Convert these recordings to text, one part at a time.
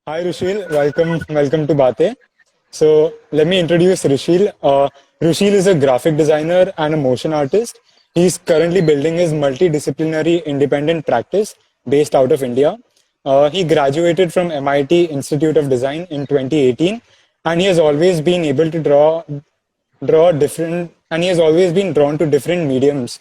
Hi Rushil, welcome to Baatein. So let me introduce Rushil. Rushil is a graphic designer and a motion artist. He's currently building his multidisciplinary independent practice based out of India. He graduated from MIT Institute of Design in 2018, and he has always been able to draw different, and he has always been drawn to different mediums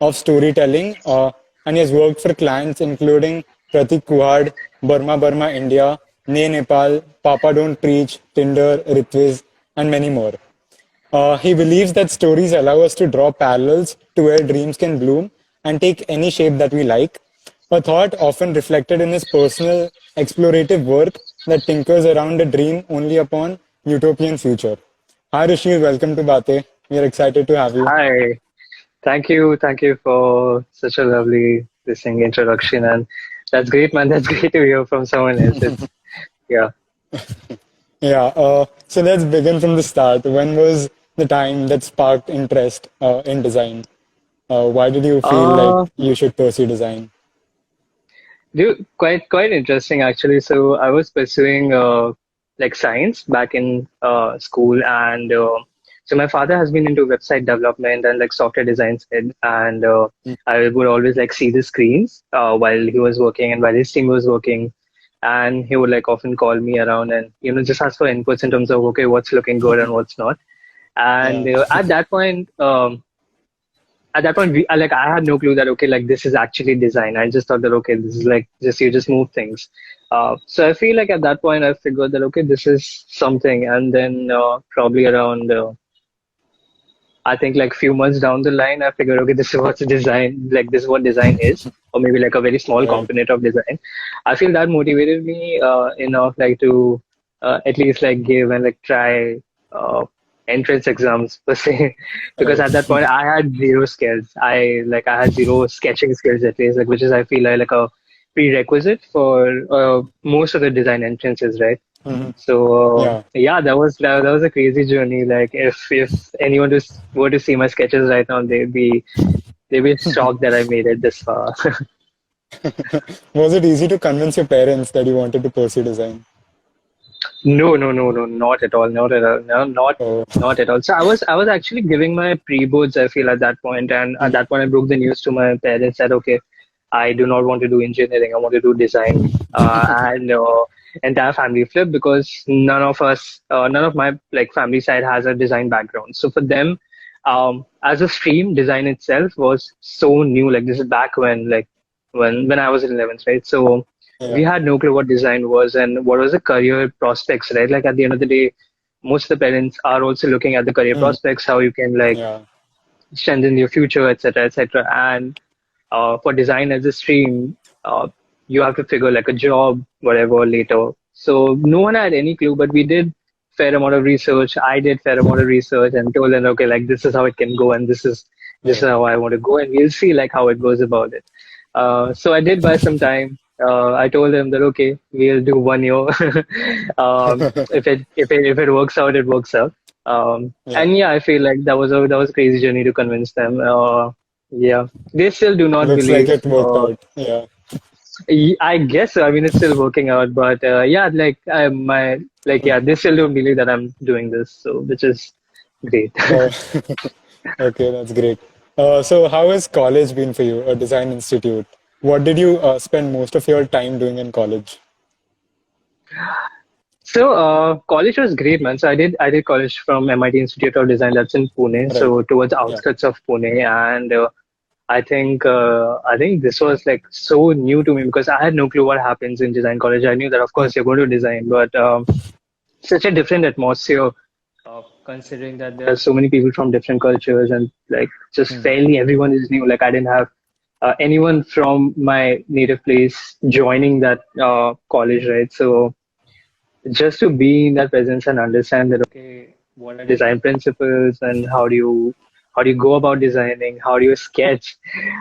of storytelling. And he has worked for clients including Prateek Kuhad, Burma Burma India, Ne Nepal, Papa Don't Preach, Tinder, Ritviz, and many more. He believes that stories allow us to draw parallels to where dreams can bloom and take any shape that we like. A thought often reflected in his personal explorative work that tinkers around a dream only upon utopian future. Hi Rishi, welcome to Bate. We are excited to have you. Hi, thank you for such a lovely listening introduction, and that's great, man. That's great to hear from someone else. It's yeah. Yeah, so let's begin from the start. When was the time that sparked interest in design? Why did you feel like Uh, you should pursue design? quite interesting actually. So I was pursuing like science back in school, and so my father has been into website development and like software design side, and I would always like see the screens while he was working and while his team was working. And he would like often call me around and just ask for inputs in terms of okay, what's looking good and what's not. And Yeah, at that point, like I had no clue that okay, like this is actually design. I just thought that okay, this is like just you just move things. So I feel like at that point I figured that okay, this is something, and then probably around I think like few months down the line, I figured okay, this is what's design, like this is what design is, or maybe like a very small right. component of design. I feel that motivated me enough like to at least like give and like try entrance exams per se, because Right. at that point I had zero skills. I had zero sketching skills at least, like which is I feel like a prerequisite for most of the design entrances, right? Mhm. So Yeah. yeah, that was a crazy journey. Like if anyone were to see my sketches right now, they'd be shocked that I made it this far. Was it easy to convince your parents that you wanted to pursue design? No, not at all, not at all, no, Oh, not at all. So I was actually giving my pre-boards, I feel at that point, and at that point I broke the news to my parents that okay, I do not want to do engineering, I want to do design, and entire family flipped because none of my like family side has a design background. So for them, as a stream, design itself was so new. Like this is back when when I was in 11th, right? So we yeah. had no clue what design was and what was the career prospects, right? Like at the end of the day, most of the parents are also looking at the career Mhm. prospects, how you can like Yeah. strengthen your future, etc., etc. And for design as a stream, you have to figure like a job, whatever later. So no one had any clue, but we did fair amount of research. I did fair amount of research and told them, okay, like this is how it can go, and this is Right. how I want to go, and we'll see like how it goes about it. So I did buy some time. I told them that okay, we'll do 1 year. If it works out, it works out. Yeah. And yeah, I feel like that was a crazy journey to convince them. Yeah, they still do not Looks like believe. it worked out. Yeah. I guess so. I mean, it's still working out, but yeah, like yeah, they still don't believe that I'm doing this, so which is great. Oh, okay, that's great. So how has college been for you, a design institute? What did you spend most of your time doing in college? So college was great, man. So I did college from MIT Institute of Design, that's in Pune, Right. so towards the Yeah. outskirts of Pune, and I think this was like so new to me because I had no clue what happens in design college. I knew that of course you're going to design, but such a different atmosphere, considering that there are so many people from different cultures and like just Mm. fairly everyone is new. Like I didn't have anyone from my native place joining that college, right? So just to be in that presence and understand that okay, what are design principles and how do you go about designing, how do you sketch,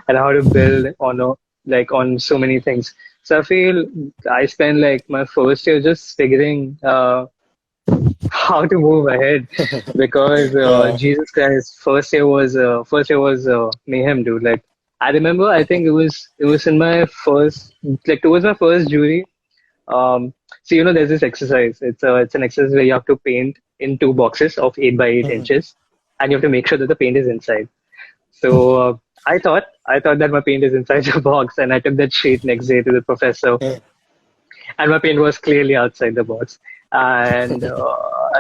and how to build on like on so many things. So I feel I spent like my first year just figuring how to move ahead because Yeah. Jesus Christ, first year was mayhem, dude. Like I remember, I think it was in my first like towards my first jury. So there's this exercise. It's an exercise where you have to paint in two boxes of 8 by 8 inches, and you have to make sure that the paint is inside. So I thought that my paint is inside the box, and I took that sheet next day to the professor, Yeah. and my paint was clearly outside the box. And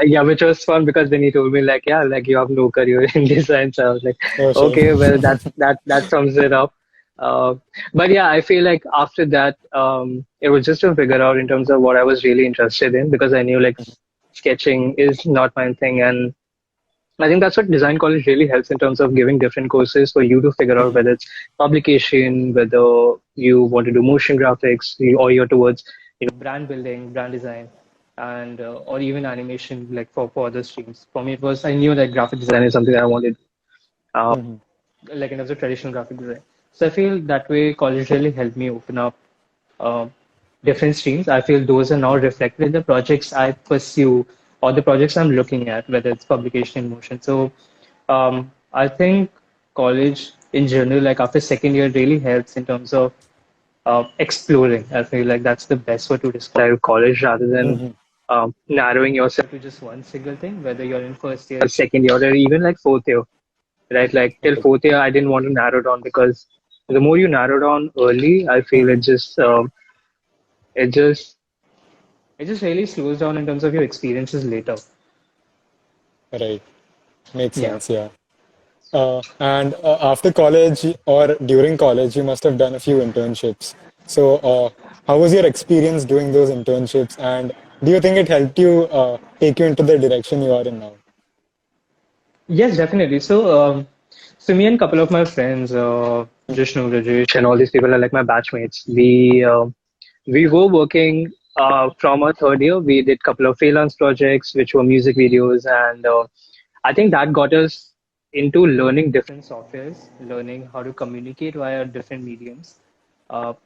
yeah, which was fun because then he told me like, yeah, like you have no career in design. So I was like, Oh, shit. okay, well that sums it up. Uh, but yeah, I feel like after that, it was just to figure out in terms of what I was really interested in because I knew like sketching is not my thing, and I think that's what design college really helps in terms of giving different courses for you to figure out whether it's publication, whether you want to do motion graphics, or you're towards brand building, brand design, and or even animation, like for other streams. For me, it was I knew that graphic design is something I wanted, uh, like in terms of traditional graphic design. So I feel that way college really helped me open up uh, different streams. I feel those are now reflected in the projects I pursue or the projects I'm looking at, whether it's publication in motion. So I think college in general, like after second year, really helps in terms of exploring. I feel like that's the best way to describe college rather than narrowing yourself to just one single thing, whether you're in first year, second year, or even like fourth year, right? Like till Okay. fourth year, I didn't want to narrow down because the more you narrow down early, I feel it just it just really slows down in terms of your experiences later. Right. Makes Yeah. sense. Yeah. And after college or during college, you must have done a few internships. So, how was your experience doing those internships? And do you think it helped you take you into the direction you are in now? Yes, definitely. So me and a couple of my friends, Jishnu, Rajesh, and all these people are like my batchmates. We were working from our third year. We did a couple of freelance projects, which were music videos, and I think that got us into learning different softwares, learning how to communicate via different mediums.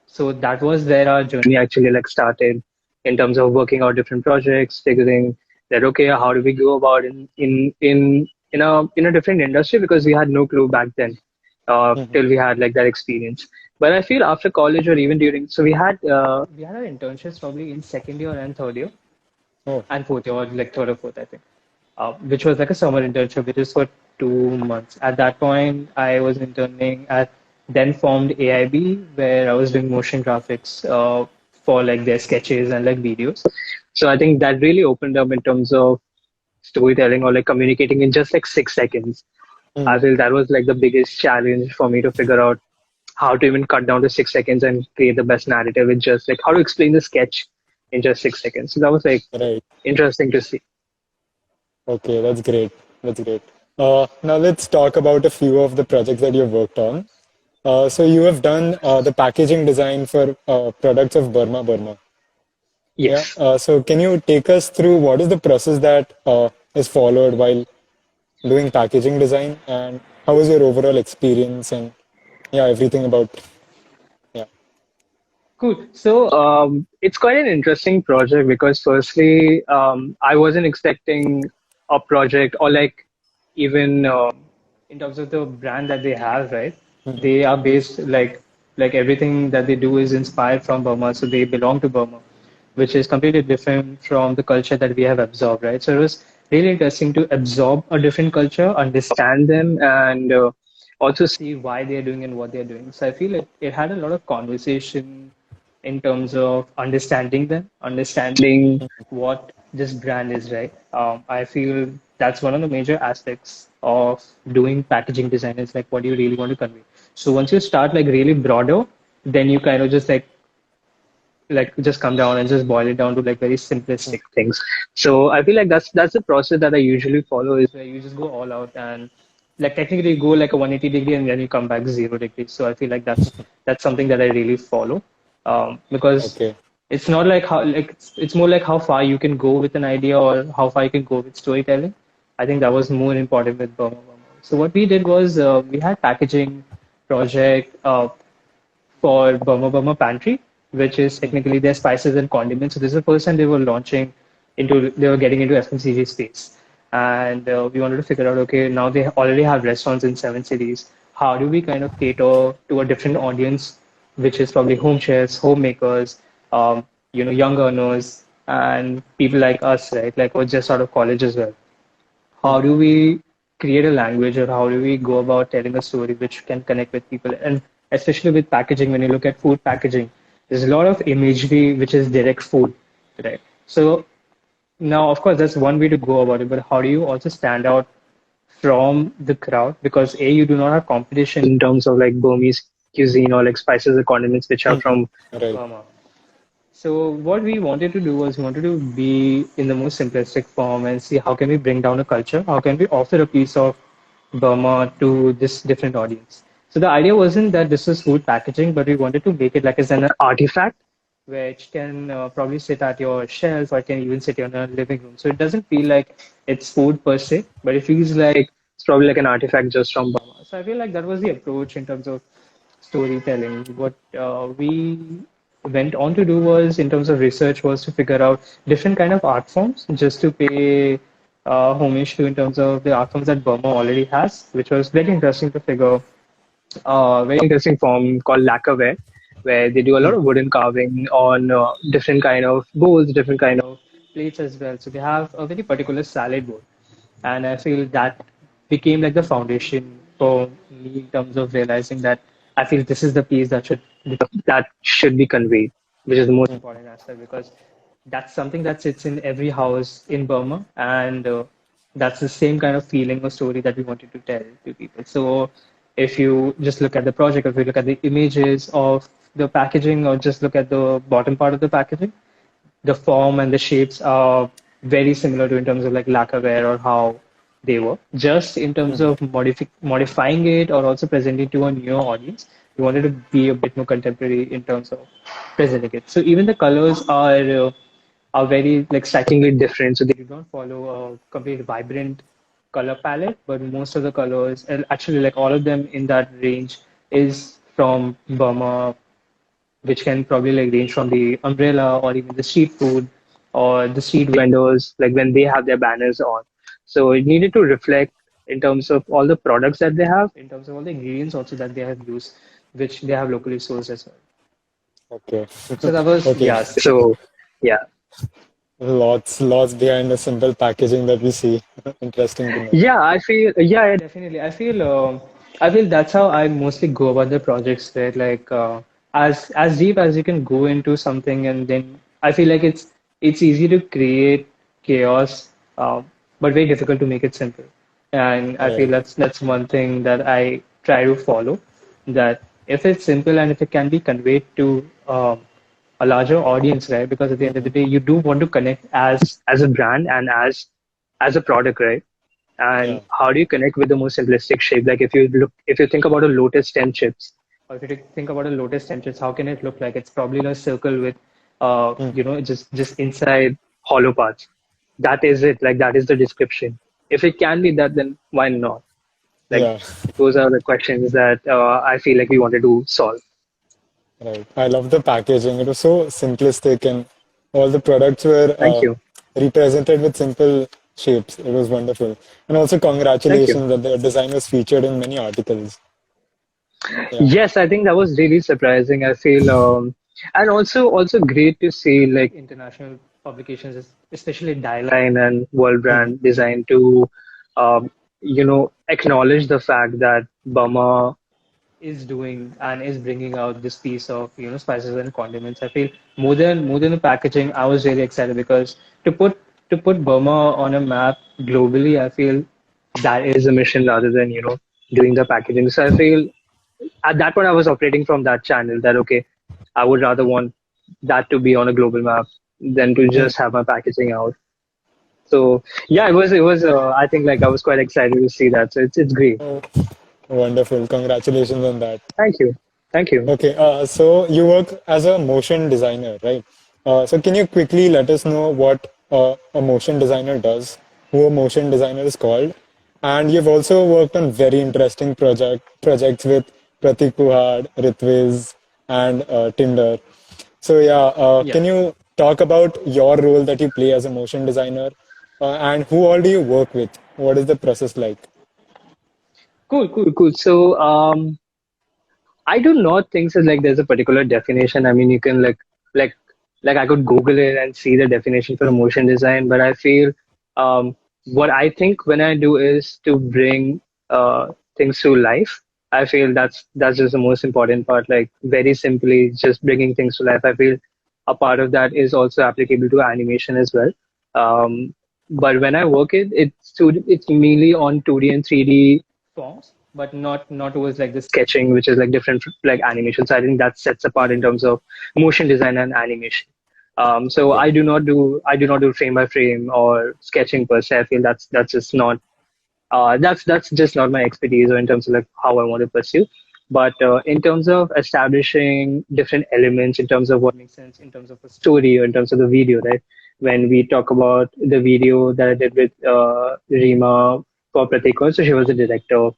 So that was where our journey actually like started in terms of working out different projects, figuring that okay, how do we go about in a different industry because we had no clue back then Mhm. till we had like that experience. But I feel after college or even during, so we had our internships probably in second year and third year Oh, and fourth year, or like third or fourth, I think, which was like a summer internship, which is for 2 months. At that point, I was interning at then formed AIB, where I was doing motion graphics for like their sketches and like videos. So I think that really opened up in terms of storytelling or like communicating in just like 6 seconds. I mhm. feel that was like the biggest challenge for me to figure out how to even cut down to 6 seconds and create the best narrative with just like how to explain the sketch in just 6 seconds. So that was like Right. interesting to see. Okay, that's great. That's great. Now let's talk about a few of the projects that you've worked on. So you have done the packaging design for products of Burma Burma. Yeah. Yes. So can you take us through what is the process that is followed while doing packaging design, and how was your overall experience, and yeah, everything about, yeah. Cool. So it's quite an interesting project because firstly, I wasn't expecting a project or like even in terms of the brand that they have, right? Mhm. They are based like everything that they do is inspired from Burma, so they belong to Burma, which is completely different from the culture that we have absorbed, right? So it was really interesting to absorb a different culture, understand them, and also see why they're doing and what they're doing. So I feel it had a lot of conversation in terms of understanding them, understanding what this brand is, right? I feel that's one of the major aspects of doing packaging design is like what do you really want to convey. So once you start like really broader, then you kind of just like just come down and just boil it down to like very simplistic things. So I feel like that's the process that I usually follow is where you just go all out and like technically go like a 180-degree and then you come back 0 degrees. So I feel like that's something that I really follow because Okay. it's not like how like it's more like how far you can go with an idea or how far you can go with storytelling. I think that was more important with Burma Burma. So what we did was we had packaging project. For Burma Burma Pantry, which is technically their spices and condiments. So this is the first time they were they were getting into FMCG space. And we wanted to figure out, okay, now they already have restaurants in 7 cities. How do we kind of cater to a different audience, which is probably home chefs, homemakers, young earners and people like us, right? Like we're just out of college as well. How do we create a language, or how do we go about telling a story which can connect with people? And especially with packaging, when you look at food packaging, there's a lot of imagery which is direct food, right? So now, of course, that's one way to go about it, but how do you also stand out from the crowd? Because A, you do not have competition in terms of like Burmese cuisine or like spices or condiments which are from Right. Burma. So what we wanted to do was we wanted to be in the most simplistic form and see how can we bring down a culture, how can we offer a piece of Burma to this different audience. So the idea wasn't that this is food packaging, but we wanted to make it like as an artifact, which can probably sit at your shelf or can even sit in your living room. So it doesn't feel like it's food per se, but it feels like it's probably like an artifact just from Burma. So I feel like that was the approach in terms of storytelling. What we went on to do was, in terms of research, was to figure out different kind of art forms just to pay homage to in terms of the art forms that Burma already has, which was very interesting to figure. Very interesting form called lacquerware, where they do a lot of wooden carving on different kind of bowls, different kind of plates as well. So they have a very particular salad bowl, and I feel that became like the foundation for me in terms of realizing that I feel this is the piece that should be conveyed, which is the most important aspect, because that's something that sits in every house in Burma, and that's the same kind of feeling or story that we wanted to tell to people. So if you just look at the project, or if you look at the images of the packaging, or just look at the bottom part of the packaging, the form and the shapes are very similar to in terms of like lacquerware or how they were. Just in terms of modifying it or also presenting to a newer audience, we wanted to be a bit more contemporary in terms of presenting it. So even the colors are very like strikingly different. So they do not follow a complete vibrant color palette, but most of the colors, and actually like all of them in that range, is from Burma, which can probably like range from the umbrella or even the street food or the street vendors, like when they have their banners on. So it needed to reflect in terms of all the products that they have, in terms of all the ingredients also that they have used, which they have locally sourced as well. Okay. So that was, Okay. yeah. So yeah. Lots behind the simple packaging that we see. Interesting to know. Yeah, I feel, yeah, definitely. I feel that's how I mostly go about the projects, right? Like, as deep as you can go into something, and then I feel like it's easy to create chaos, but very difficult to make it simple. And I feel Right. that's one thing that I try to follow, that if it's simple and if it can be conveyed to a larger audience, right? Because at the end of the day, you do want to connect as a brand and as a product, right? And Yeah. how do you connect with the most simplistic shape? Like if you think about a lotus stem chips, or if you think about a lotus stem chips, how can it look like? It's probably in a circle with, just inside hollow parts. That is it. Like that is the description. If it can be that, then why not? Like Yeah. those are the questions that I feel like we wanted to solve. Right. I love the packaging. It was so simplistic, and all the products were Thank you. represented with simple shapes. It was wonderful. And also, Thank you. congratulations that the design was featured in many articles. Yeah. Yes, I think that was really surprising. I feel, and also great to see like international publications, especially Dieline and World Brand Design, to acknowledge the fact that Burma is doing and is bringing out this piece of spices and condiments. I feel more than the packaging, I was really excited because to put to put Burma on a map globally, I feel that is a mission rather than doing the packaging. So I feel at that point I was operating from that channel that okay, I would rather want that to be on a global map than to just have my packaging out. So yeah, it was I think like I was quite excited to see that. So it's great. Oh, wonderful. Congratulations on that. Thank you. Thank you. Okay, so you work as a motion designer, right? So can you quickly let us know what a motion designer does, who a motion designer is called, and you've also worked on very interesting projects with Prateek Kuhad, Ritviz, and Tinder. So yeah, Yeah. can you talk about your role that you play as a motion designer, and who all do you work with? What is the process like? Cool, cool, cool. So I do not think so like there's a particular definition. I mean you can like like I could Google it and see the definition for motion design, but I feel what I think when I do is to bring things to life. I feel that's just the most important part. Like very simply, just bringing things to life. I feel a part of that is also applicable to animation as well. Um, but when I work it, it's mainly on 2D and 3D forms, but not towards like the sketching, which is like different like animation. So I think that sets apart in terms of motion design and animation. So Yeah. I do not do frame by frame or sketching per se. I feel that's just not that's just not my expertise or in terms of like how I want to pursue. But in terms of establishing different elements, in terms of what makes sense, in terms of a story or in terms of the video, right? When we talk about the video that I did with Rima for Prateek Kuhad, so she was the director,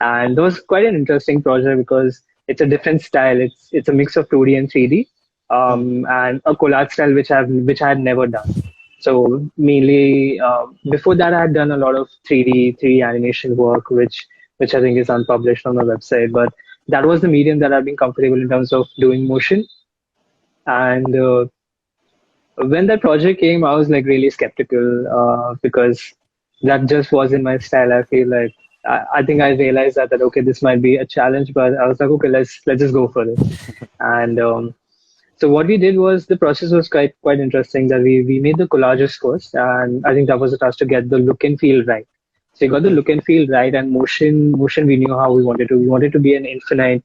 and that was quite an interesting project because it's a different style. It's a mix of 2D and 3D, Mm. and a collage style which I had never done. So mainly before that, I had done a lot of 3D animation work, which I think is unpublished on my website. But that was the medium that I've been comfortable in terms of doing motion. And when that project came, I was like really skeptical because that just wasn't my style. I feel like I think I realized that okay, this might be a challenge, but I was like, okay, let's just go for it. And so what we did was the process was quite interesting. That we made the collages first, and I think that was the task to get the look and feel right. So we got the Mm. look and feel right, and motion we knew how we wanted to. We wanted to be an infinite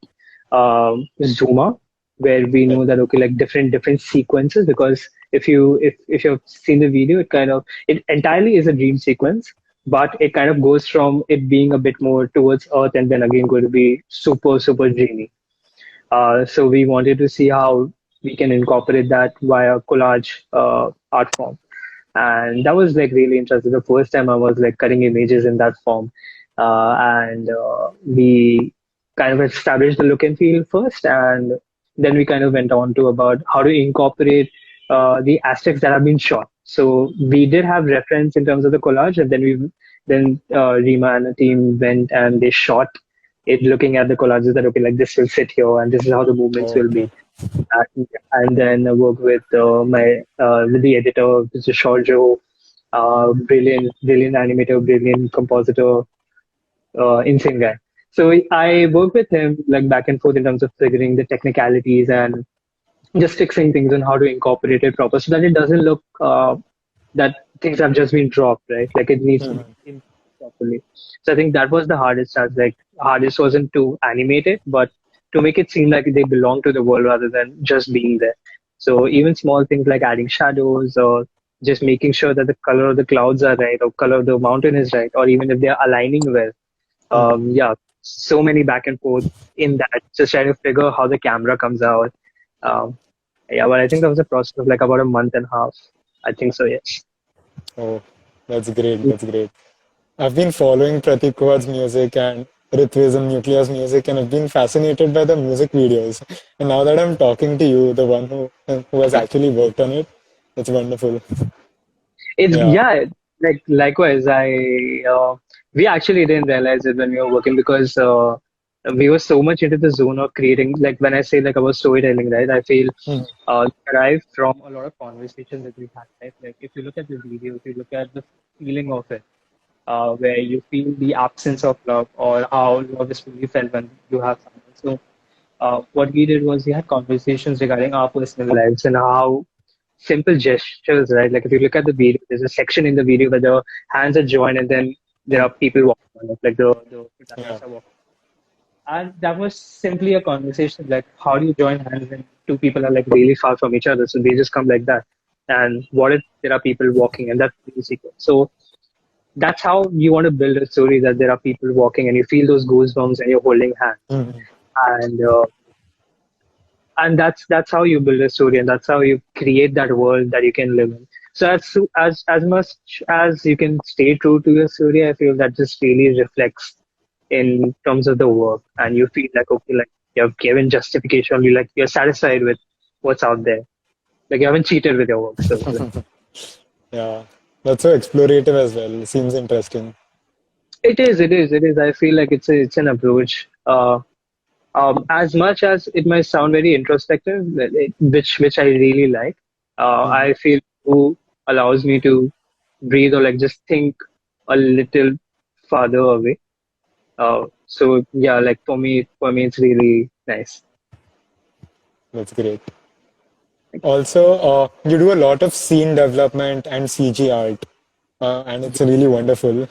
zoomer, where we Yeah. know that okay, like different sequences. Because if you've seen the video, it entirely is a dream sequence, but it kind of goes from it being a bit more towards Earth, and then again going to be super dreamy. So we wanted to see how we can incorporate that via collage art form. And that was like really interesting. The first time I was like cutting images in that form. And we kind of established the look and feel first. And then we kind of went on to about how to incorporate the aspects that have been shot. So we did have reference in terms of the collage, and then Rima and the team went and they shot it looking at the collages that okay, like this will sit here and this is how the movements will Okay. be. And then I work with my with the editor, Mr. Shorjo, brilliant animator, brilliant compositor, insane guy. So I work with him like back and forth in terms of figuring the technicalities and just fixing things and how to incorporate it proper so that it doesn't look that things have just been dropped, right? Like it needs to be Mhm. in properly. So I think that was the hardest task. Like hardest wasn't to animate it, but to make it seem like they belong to the world rather than just being there. So even small things like adding shadows or just making sure that the color of the clouds are right or color of the mountain is right, or even if they are aligning well. Mhm. Yeah, so many back and forth in that, just trying to figure how the camera comes out. Um, yeah, but I think that was a process of like about a month and a half. I think so, yes. Oh, that's great. That's great. I've been following Prateek Kuhad's music and Ritviz and Nucleya's music, and I've been fascinated by the music videos. And now that I'm talking to you, the one who has actually worked on it, it's wonderful. It's Yeah. yeah, like likewise. We actually didn't realize it when we were working because we were so much into the zone of creating. Like when I say like about storytelling, right? I feel Mhm. derived from a lot of conversations that we had. Right? Like if you look at the video, if you look at the feeling of it, where you feel the absence of love or how love is really felt when you have someone. So what we did was we had conversations regarding our personal lives and how simple gestures, right? Like if you look at the video, there's a section in the video where the hands are joined and then there Mhm. are people walking on it, like the Yeah. protagonists are walking. And that was simply a conversation, like how do you join hands when two people are like really far from each other? So they just come like that. And what if there are people walking and that's the sequence? So that's how you want to build a story that there are people walking and you feel those goosebumps and you're holding hands. Mhm. And that's how you build a story and that's how you create that world that you can live in. So as much as you can stay true to your story, I feel that just really reflects in terms of the work and you feel like okay, like you have given justification, you like you're satisfied with what's out there, like you haven't cheated with your work. So like, Yeah. That's so explorative as well. Seems interesting. it is I feel like it's an approach as much as it might sound very introspective, which I really like. Mhm. I feel who allows me to breathe or like just think a little farther away. So yeah, like for me, it's really nice. That's great. Also, you do a lot of scene development and CG art, and it's really wonderful.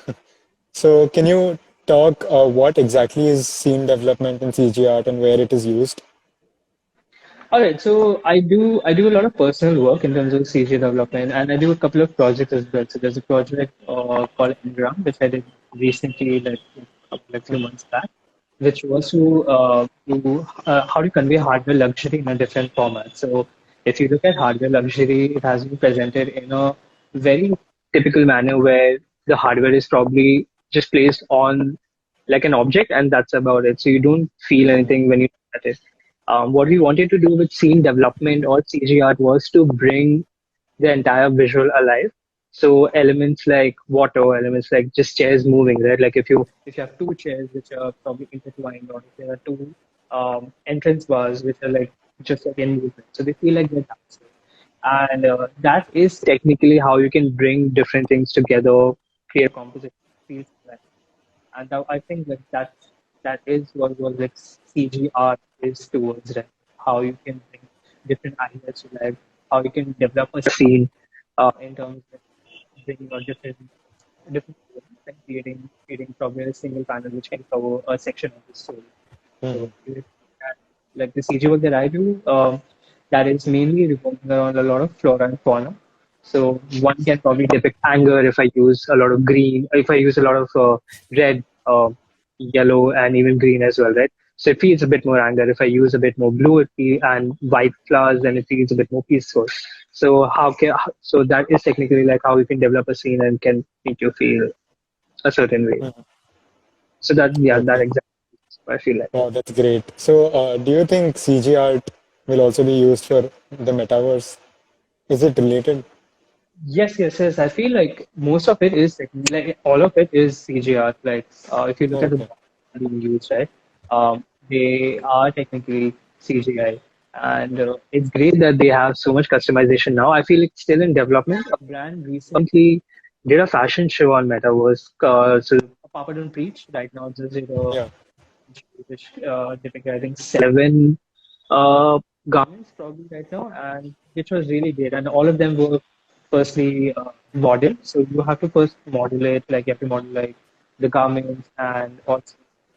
So, can you talk what exactly is scene development and CG art and where it is used? All right, so I do a lot of personal work in terms of CG development, and I do a couple of projects as well. So there's a project called Engram, which I did recently, like few months back, which was to how to convey hardware luxury in a different format. So if you look at hardware luxury, it has been presented in a very typical manner where the hardware is probably just placed on like an object, and that's about it. So you don't feel Mhm. anything when you look at it. What we wanted to do with scene development or CG art was to bring the entire visual alive. So elements like water, elements like just chairs moving, right? Like if you have two chairs which are probably intertwined, or if there are two entrance bars which are like just like in movement, so they feel like they're dancing. And that is technically how you can bring different things together, create composition, feels like. And I think that is what like CGR is towards, right? How you can bring different ideas to life, how you can develop a scene in terms of bringing out different elements and creating probably a single panel which can cover a section of the story. So Mhm. if you look at, like the CG work that I do, that is mainly revolving around a lot of flora and fauna. So one can probably depict anger if I use a lot of green, if I use a lot of red, yellow, and even green as well, right? So it feels a bit more anger. If I use a bit more blue and white flowers, then it feels a bit more peaceful. So that is technically like how you can develop a scene and can make you feel a certain way. Mhm. So that yeah, that Okay. exactly is what I feel like. Wow, that's great. So, do you think CG art will also be used for the metaverse? Is it related? Yes, yes, yes. I feel like most of it is like all of it is CGR. Like if you look at the Okay. brands being used, right? They are technically CGI, and it's great that they have so much customization now. I feel it's still in development. A brand recently did a fashion show on Metaverse. So Papa Don't Preach right now just did a Yeah. which depicted I think seven uh, garments probably right now, and which was really great. And all of them were firstly modeled. So you have to first model it, like you have to model like the garments and also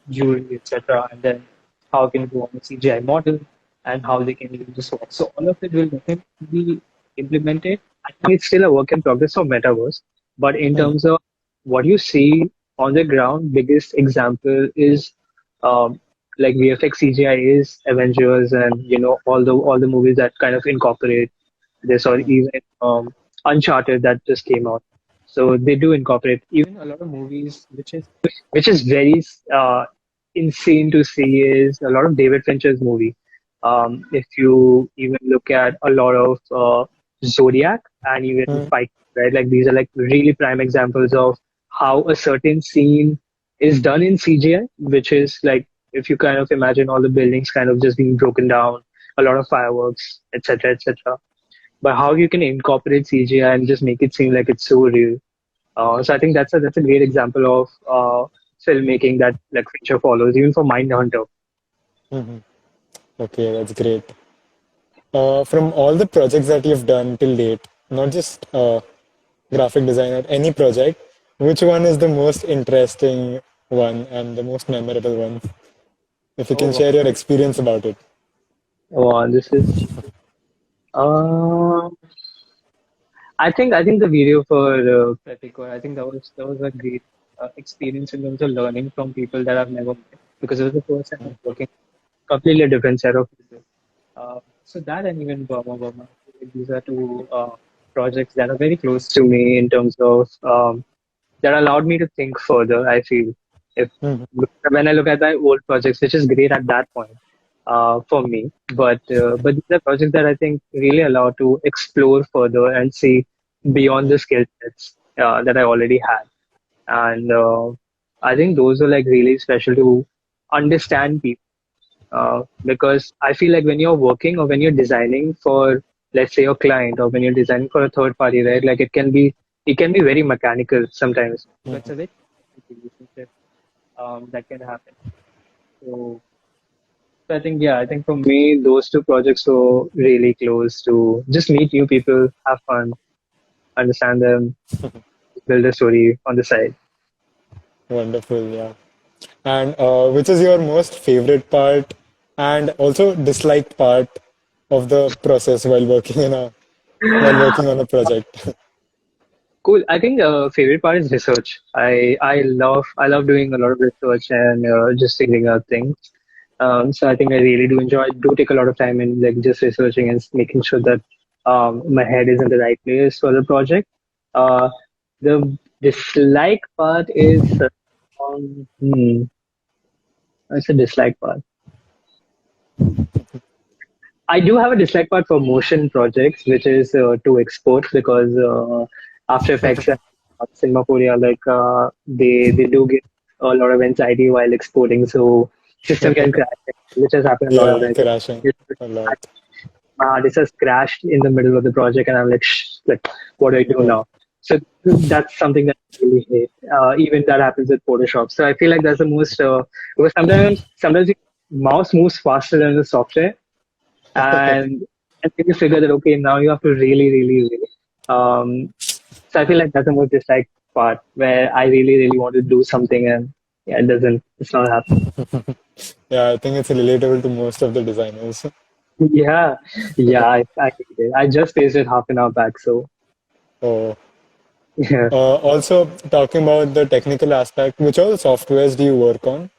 jewelry, etc. And then how can you go on a CGI model and how they can use the sword. So all of it will definitely be implemented. I think it's still a work in progress for metaverse, but in Mhm. terms of what you see on the ground, biggest example is um, like VFX CGI is Avengers and all the movies that kind of incorporate this, or Mhm. even Uncharted that just came out. So they do incorporate even a lot of movies, which is very insane to see is a lot of David Fincher's movie. If you even look at a lot of Zodiac and even Mhm. Fight, right? Like these are like really prime examples of how a certain scene is done in CGI, which is like if you kind of imagine all the buildings kind of just being broken down, a lot of fireworks, etc., etc. But how you can incorporate CGI and just make it seem like it's so real. So I think that's a great example of filmmaking that like Fincher follows, even for Mindhunter. Mhm. Okay, that's great. From all the projects that you've done till date, not just graphic designer, any project, which one is the most interesting one and the most memorable one? If you can Oh, share your experience about it. this is. Uh, I think the video for Prateek Kuhad, I think that was a great experience in terms of learning from people that I've never met, because it was the first time I was working with a completely different set of people. So that and even Burma Burma, I feel like these are two projects that are very close to me in terms of that allowed me to think further. I feel if Mhm. when I look at my old projects, which is great at that point for me, but these are projects that I think really allow to explore further and see beyond the skill sets that I already had, and I think those are like really special to understand people because I feel like when you're working or when you're designing for let's say, your client, or when you're designing for a third party, right? Like it can be very mechanical sometimes. So it's a very relationship that can happen. So, so I think, yeah, I think for me, those two projects were really close to just meet new people, have fun, understand them, build a story on the side. Wonderful, yeah. And which is your most favorite part and also disliked part of the process while working on a project? Cool. I think favorite part is research. I love doing a lot of research and just figuring out things. So I think I really do enjoy. I do take a lot of time in like just researching and making sure that my head is in the right place for the project. Uh, the dislike part is it's a dislike part. I do have a dislike part for motion projects, which is to export because After Effects and Cinema Korea, they do get a lot of anxiety while exporting, so system can crash, which has happened a lot of Yeah, times. crashing a lot. My hard disk has crashed in the middle of the project, and I'm like, Shh, like, what do I do Oh. now? So that's something that I really hate. Even that happens with Photoshop. So I feel like that's the most because sometimes the mouse moves faster than the software, and and then you figure that okay, now you have to really. Um, so I feel like that's the most disliked part where I really want to do something and yeah, it's not happening. Yeah, I think it's relatable to most of the designers. Yeah, I hate it. I just faced it half an hour back, so Oh. yeah. Also, talking about the technical aspect, which all softwares do you work on?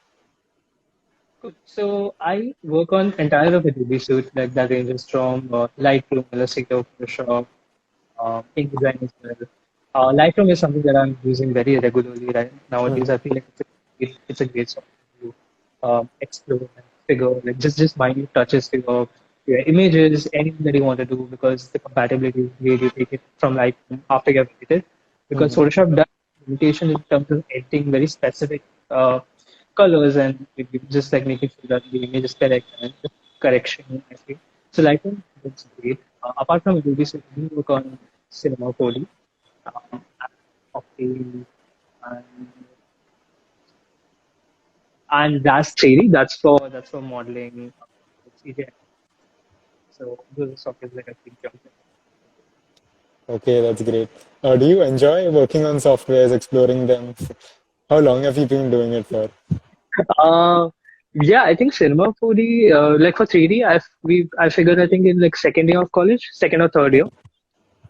Good. So I work on entire of Adobe Suite, like that ranges from Lightroom, Illustrator, Photoshop, InDesign as well. Lightroom is something that I'm using very regularly right nowadays. I feel like it's a great software to explore and figure, like just minute touches to your images, anything that you want to do, because the compatibility is great. You take it from Lightroom after you've edited, because Mhm. Photoshop does limitation in terms of editing very specific colors and just like making sure that the image is correct and just correction, I feel. So Lightroom looks great. Apart from Adobe, so we work on Cinema 4D, and Octane, and, and that's 3D. That's for modeling. CGI. So those are softwares that I think jump in. Okay, that's great. Do you enjoy working on softwares, exploring them? How long have you been doing it for? Uh, yeah, I think Cinema 4D, like for 3D, I figured I think in like second year of college, second or third year.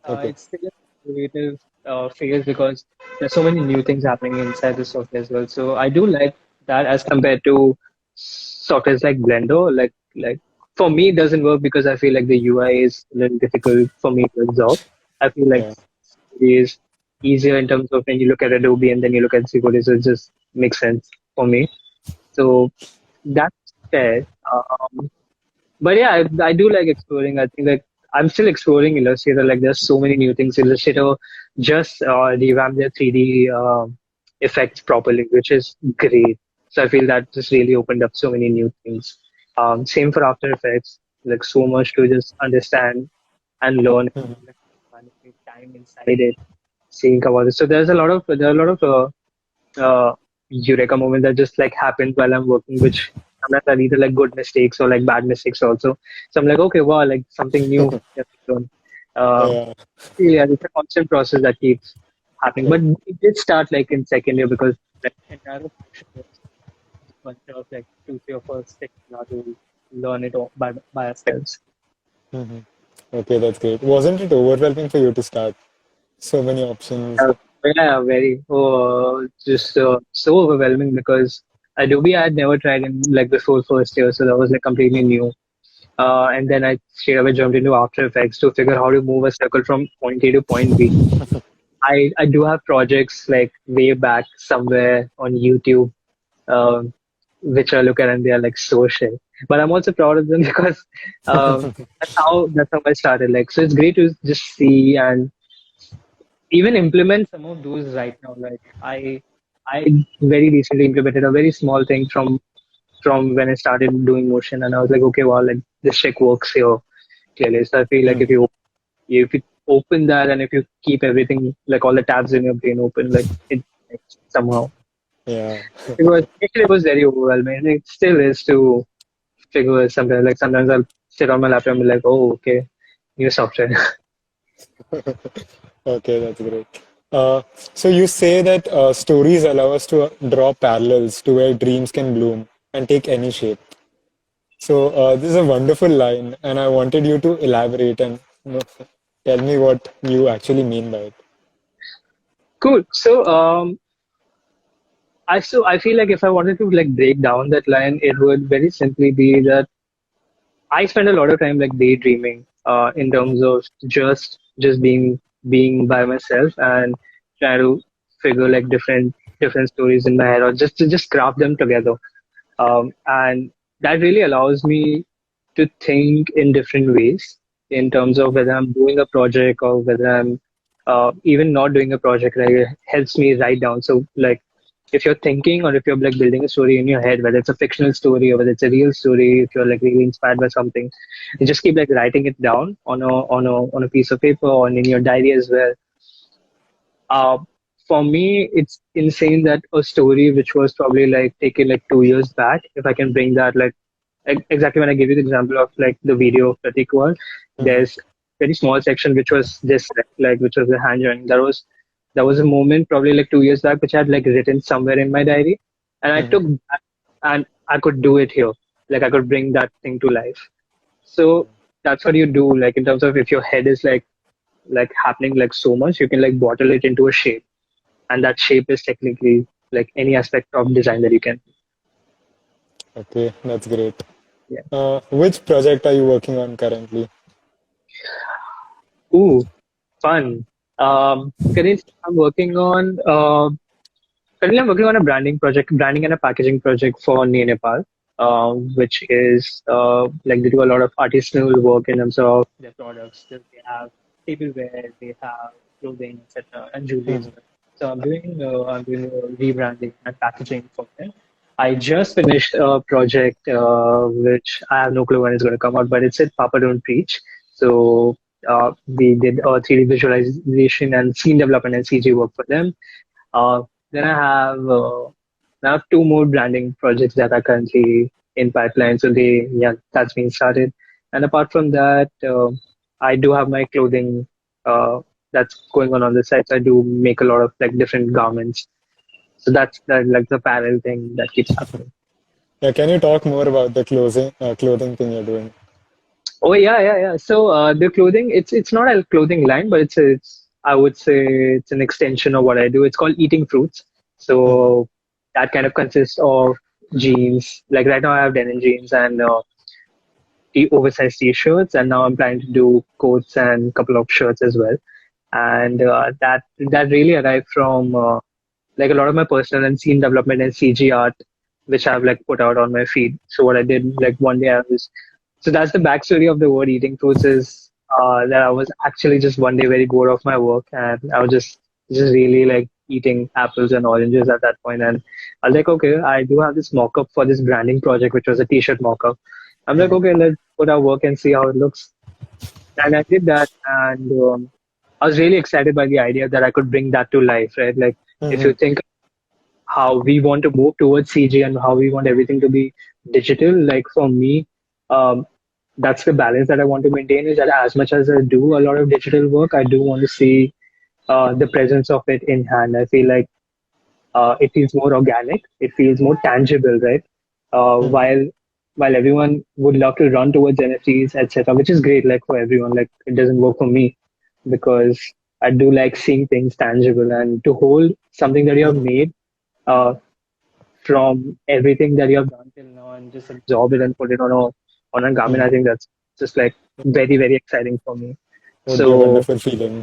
Okay. It's still a creative phase because there's so many new things happening inside the software as well. So I do like that as compared to softwares like Blender. Like for me, it doesn't work because I feel like the UI is a little difficult for me to absorb. I feel like Yeah. it is easier in terms of when you look at Adobe and then you look at Sequoia, so it just makes sense for me. So that's fair. But yeah, I do like exploring. I think like I'm still exploring Illustrator. Like there's so many new things. Illustrator just revamped their 3D effects properly, which is great. So I feel that just really opened up so many new things. Same for After Effects. Like so much to just understand and learn. Mhm. Manage time inside it, seeing about it. So there are a lot of eureka moment that just like happens while I'm working, which sometimes are either like good mistakes or like bad mistakes also. So I'm like, okay, wow, like something new that we've done. Um, Yeah. yeah, it's a constant process that keeps happening. But it did start like in second year because like entire function was a bunch of like two, three of us taking how to learn it all by ourselves. Mhm. Okay, that's great. Wasn't it overwhelming for you to start? So many options. Yeah, very. Just so overwhelming because Adobe I had never tried in like before first year, so that was like completely Mhm. new. And then I straight away jumped into After Effects to figure how to move a circle from point A to point B. I do have projects like way back somewhere on YouTube, um, which I look at and they are like so shit. But I'm also proud of them because that's how I started. Like, so it's great to just see and even implement some of those right now. Like I very recently implemented a very small thing from when I started doing motion, and I was like, okay, wow, like this check works here clearly. So I feel like if Mhm. you if you open that and if you keep everything like all the tabs in your brain open, like it connects somehow. Yeah. It was very overwhelming. It still is to figure sometimes. Like sometimes I'll sit on my laptop and be like, oh, okay, new software. Okay, that's great. So you say that stories allow us to draw parallels to where dreams can bloom and take any shape. So this is a wonderful line, and I wanted you to elaborate and tell me what you actually mean by it. Cool. I feel like if I wanted to like break down that line, it would very simply be that I spend a lot of time like daydreaming, in terms of just being by myself and trying to figure like different stories in my head or just to just craft them together. And that really allows me to think in different ways in terms of whether I'm doing a project or whether I'm even not doing a project. Like it helps me write down. So like if you're thinking or if you're like building a story in your head, whether it's a fictional story or whether it's a real story, if you're like really inspired by something, you just keep like writing it down on a piece of paper or in your diary as well. uh, for me, it's insane that a story which was probably like taken like 2 years back, if I can bring that like exactly when I give you the example of like the video of Prateek Kuhad, Mhm. there's very small section which was this like which was the hand drawing. That was a moment probably like 2 years back which I had like written somewhere in my diary, and I Mhm. took that and I could do it here. Like I could bring that thing to life. So that's what you do. Like in terms of if your head is like happening like so much, you can like bottle it into a shape, and that shape is technically like any aspect of design that you can. Okay, that's great. Yeah. Which project are you working on currently? Ooh, fun. Currently I'm working on currently I'm working on a branding and a packaging project for Nepal, which is like they do a lot of artisanal work in terms of their products. They have tableware, they have clothing, etc., and jewelry as Mhm. well. So I'm doing rebranding and packaging for them. I just finished a project which I have no clue when it's going to come out, but it's at Papa Don't Preach. So we did 3D visualization and scene development and CG work for them. uh, then I have two more branding projects that are currently in pipeline. So that's been started. And apart from that, I do have my clothing uh, that's going on the side. So I do make a lot of like different garments. So that's like the parallel thing that keeps happening. Yeah, can you talk more about the clothing thing you're doing? Oh yeah. So the clothing, it's not a clothing line, but it's I would say it's an extension of what I do. It's called Eating Fruits. Mhm. So that kind of consists of jeans. Like right now, I have denim jeans and oversized t-shirts, and now I'm planning to do coats and a couple of shirts as well. And that really arrived from like a lot of my personal and scene development and CG art, which I've like put out on my feed. So what I did like one day I was so that's the backstory of the word eating fruits is that I was actually just one day very bored of my work, and I was just really like eating apples and oranges at that point. And I was like, okay, I do have this mock-up for this branding project, which was a t-shirt mock-up. I'm like, Mhm. okay, let's put our work and see how it looks. And I did that, and I was really excited by the idea that I could bring that to life, right? Like if you Mhm. think how we want to move towards CG and how we want everything to be digital. Like for me, um, that's the balance that I want to maintain is that as much as I do a lot of digital work, I do want to see the presence of it in hand. I feel like it feels more organic, it feels more tangible, right? Uh, Mhm. while while everyone would love to run towards NFTs, etc., which is great, like for everyone, like it doesn't work for me because I do like seeing things tangible and to hold something that you have Mhm. made uh, from everything that you have done till now and just absorb it and put it on a garment. I Mhm. think that's just like very exciting for me. Would be a So wonderful feeling.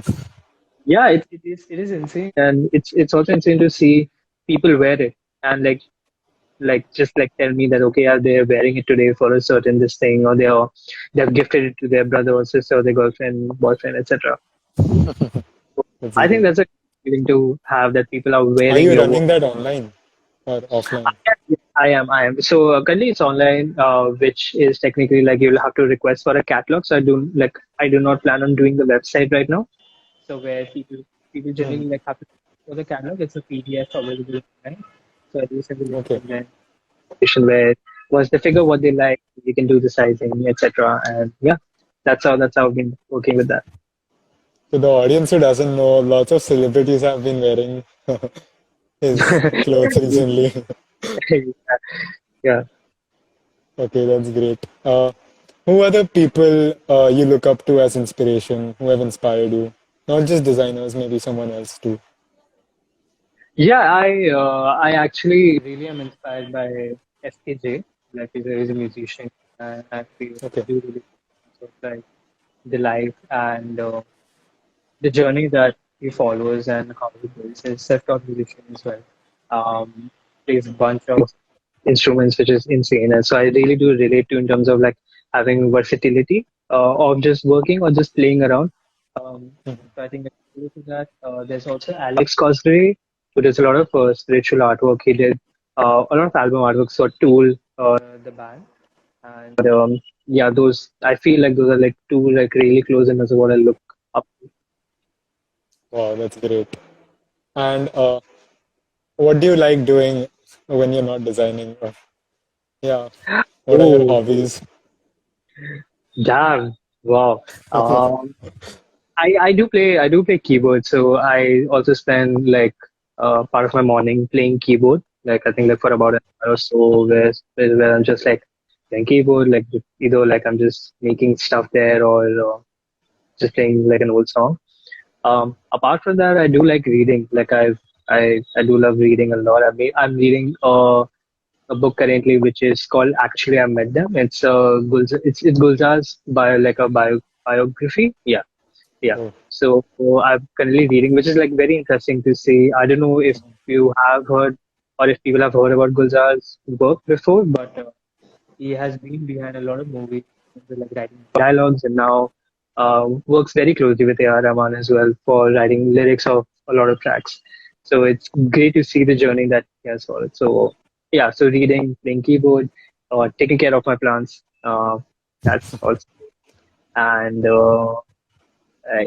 yeah, it is insane, and it's also insane to see people wear it and like just like tell me that okay, yeah, they're wearing it today for a certain this thing, or they've gifted it to their brother or sister or their girlfriend, boyfriend, etc. That's I think great. that's a feeling to have that people are Are wearing you your work. running that online? or offline? Yeah, I am. I am. So currently it's online, which is technically like you'll have to request for a catalog. So I do not plan on doing the website right now. So where people Hmm. generally like have to for the catalog, it's a PDF available online. So I do send the link Okay. and then information where once they figure what they like, you can do the sizing, etc. And yeah, that's how I've been working with that. So the audience who doesn't know, lots of celebrities have been wearing his clothes recently. Yeah. Okay, that's great. Who are the people you look up to as inspiration, who have inspired you? Not just designers, maybe someone else too. Yeah, I actually really am inspired by SKJ. Like he's a musician, and I feel I Okay. do really sort of like the life and the journey that he follows and how he builds. He's self-taught musician as well. Um, Plays a bunch of instruments, which is insane. And so I really do relate to in terms of like having versatility of just working or just playing around. So I think I relate to that. There's also Alex Cosgrave, who does a lot of spiritual artwork. He did a lot of album artworks for Tool, the band. And yeah, those I feel like those are like two like really close in as what I look up. Wow, that's great. And what do you like doing when you're not designing? Yeah, what are your Oh, hobbies? damn! Wow. Um, I do play keyboard, so I also spend like part of my morning playing keyboard. Like I think like for about an hour or so, where I'm just like playing keyboard, like either like I'm just making stuff there or just playing like an old song. Apart from that, I do like reading. I do love reading a lot. I'm reading a book currently which is called Actually I Met Them. It's Gulzar's biography. Yeah, yeah. Oh, So I'm currently reading, which is like very interesting to see. I don't know if you have heard or if people have heard about Gulzar's work before, but he has been behind a lot of movies, like writing dialogues, and now works very closely with A.R. Rahman as well for writing lyrics of a lot of tracks. So it's great to see the journey that he has followed. So yeah, so reading, playing keyboard, or taking care of my plants. That's also and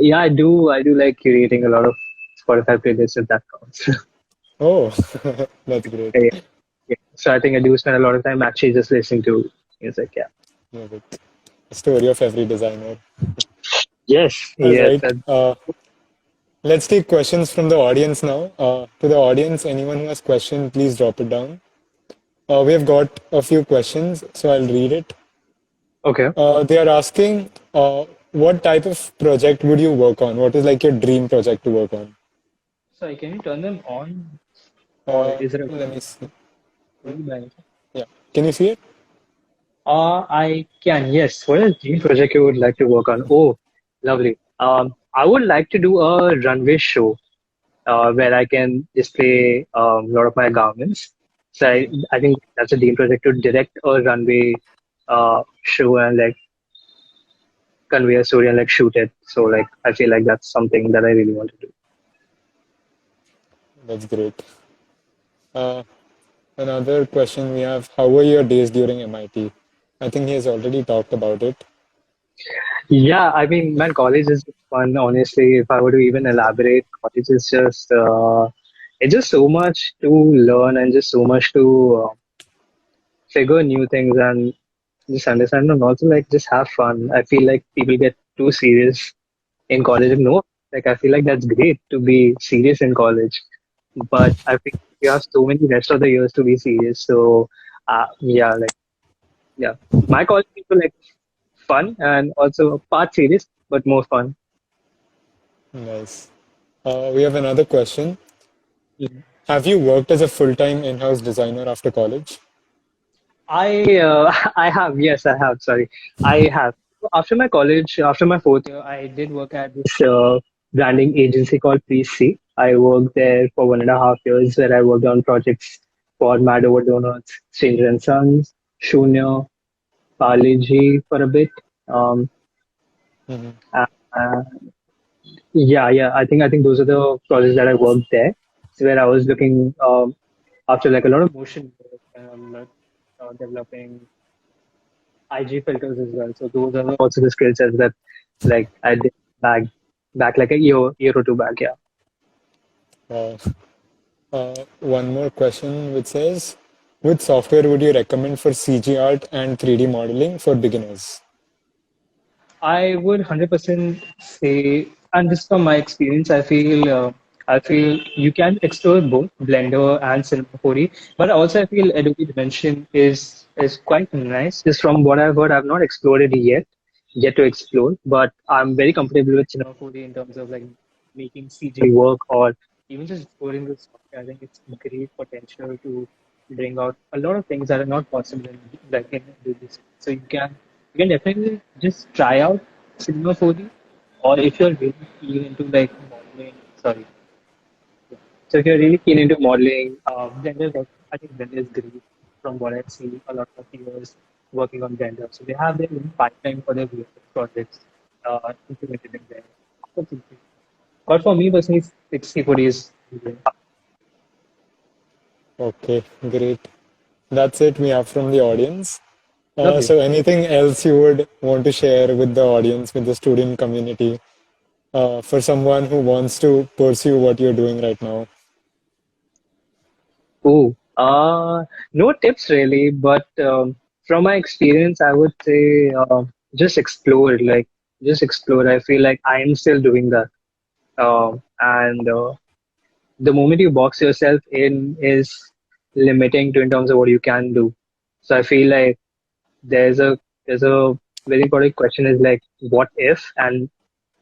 yeah, I do like curating a lot of Spotify playlists if that counts. oh, that's great. Yeah, yeah. So I think I do spend a lot of time actually just listening to music. Yeah. Love it. The story of every designer. Yes. All Yes. right. Let's take questions from the audience now. To the audience, anyone who has question, please drop it down. We have got a few questions, so I'll read it. Okay. They are asking, what type of project would you work on? What is like your dream project to work on? Sorry, can you turn them on, or is it a Let me see. really bad? Yeah. Can you see it? I can. Yes. What is the dream project you would like to work on? Oh, lovely. I would like to do a runway show where I can display a lot of my garments. So I think that's a dream project to direct a runway show and like convey a story and like shoot it. So like I feel like that's something that I really want to do. That's great. Uh, Another question we have, how were your days during MIT? I think he has already talked about it. Yeah, I mean, man, college is fun. Honestly, if I were to even elaborate, college is just it's just so much to learn and just so much to figure new things and just understand and also like just have fun. I feel like people get too serious in college. No, like I feel like that's great to be serious in college, but I think you have so many rest of the years to be serious. So, yeah, like yeah, my college people like fun and also part serious, but more fun. Nice. We have another question. Mhm. Have you worked as a full-time in-house designer after college? I have, yes, I have. Sorry, I have. After my college, after my fourth year, I did work at this branding agency called Please See. I worked there for 1.5 years, where I worked on projects for Mad Over Donuts, Stranger and Sons, Shunya, Parleji for a bit. Um, Hmm. uh, uh, yeah, yeah. I think those are the projects that I worked there. So where I was looking. after like a lot of motion work, like, developing IG filters as well. So those are also the skill sets that like I did back like a year or two back. Yeah. Uh, one more question which says, which software would you recommend for CG art and 3D modeling for beginners? I would 100% say, and this from my experience, I feel you can explore both Blender and Cinema 4D, but also I feel Adobe Dimension is quite nice. Just from what I've heard, I've not explored it yet to explore, but I'm very comfortable with Cinema 4D in terms of like making CG work or even just exploring this software. I think it's great potential to bring out a lot of things that are not possible in like in this. So you can definitely just try out Cinema 4D, or if you're really keen into like modeling, sorry. Yeah. So if you're really keen into modeling, I think Blender is great from what I've seen. A lot of peers working on Blender, so they have their own pipeline for their VFX projects implemented in there. Absolutely. But for me personally, it's C4D is great. Okay, great. That's it we have from the audience. Lovely. So anything else you would want to share with the audience, with the student community, for someone who wants to pursue what you're doing right now? Oh, no tips really, but from my experience, I would say just explore. Like, just explore. I feel like I am still doing that. And the moment you box yourself in is limiting to in terms of what you can do. So I feel like there's a there's a very important question is like, what if and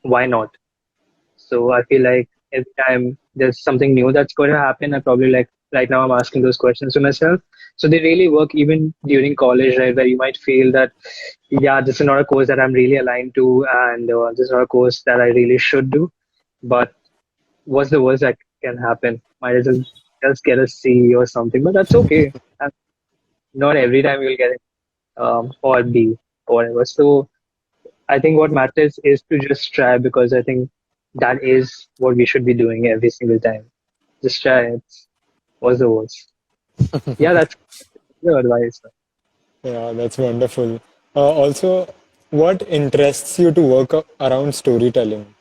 why not? So I feel like every time there's something new that's going to happen, I probably like right now I'm asking those questions to myself. So they really work even during college, right? Where you might feel that, yeah, this is not a course that I'm really aligned to, and this is not a course that I really should do. But what's the worst that can happen? Might as well just get a C or something, but that's okay. And not every time you'll get it, or B or whatever. So I think what matters is to just try because I think that is what we should be doing every single time. Just try it. What's the worst? Yeah, that's your advice. Yeah, that's wonderful. Also, what interests you to work around storytelling?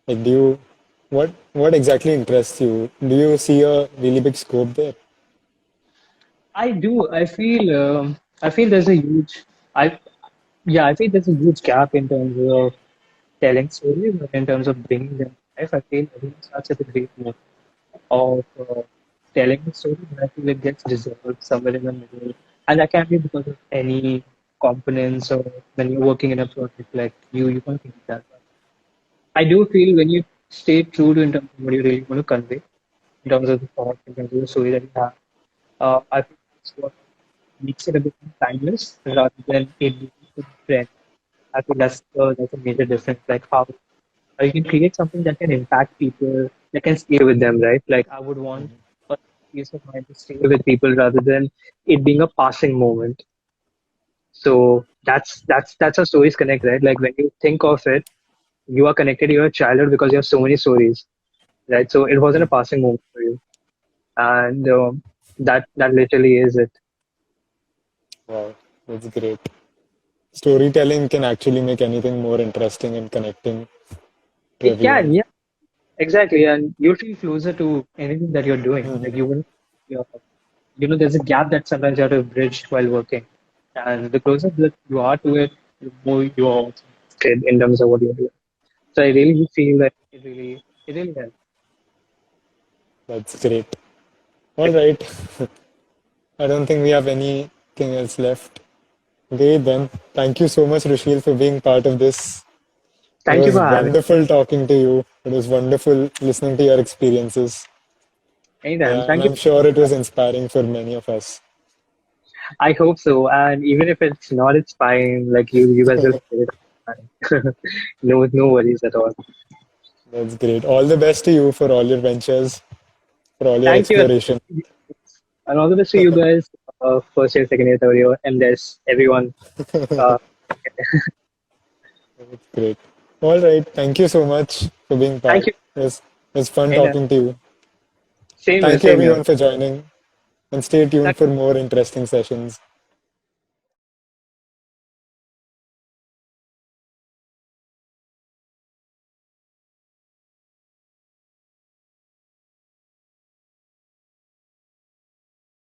Like, what exactly interests you? Do you see a really big scope there? I do. I feel there's a huge. I yeah. I feel there's a huge gap in terms of telling stories, but in terms of bringing them to life, I feel everyone starts at a great moment of telling the story, but I feel it gets dissolved somewhere in the middle. And that can be because of any components or when you're working in a project, like you can't think that. I do feel when you stay true to in terms of what you really want to convey, in terms of the thought, in terms of the story that you have, I think that's what makes it a bit more timeless rather than it being a trend. I think that's a major difference. Like how you can create something that can impact people, that can stay with them, right? Like I would want a piece of mind to stay with people rather than it being a passing moment. So that's how stories connect, right? Like when you think of it, you are connected to your childhood because you have so many stories, right? So it wasn't a passing moment for you, and that literally is it. Wow, that's great. Storytelling can actually make anything more interesting and connecting to It everyone. can, yeah, exactly, and you'll feel closer to anything that you're doing. Like Mhm. you will, there's a gap that sometimes you have to bridge while working, and the closer that you are to it, the more you are also interested in terms of what you're doing. So I really feel that it really helps. That's great. All right. I don't think we have anything else left. Great then. Thank you so much, Rushil, for being part of this. It Thank you was for having me. wonderful talking to you. It was wonderful listening to your experiences. Anytime. Yeah, and Thank you. I'm sure it was inspiring for many of us. I hope so. And even if it's not, it's fine. Like you guys will figure it out. Fine. No worries at all. That's great. All the best to you for all your ventures, for all your Thank you. exploration. And all the best to you guys. First year, second year, third year, MDes, everyone. Uh, That's great. All right. Thank you so much for being thank part. you. It was fun Anytime. talking to you. Same here, Thank you same here. everyone for joining. And stay tuned That for more interesting sessions.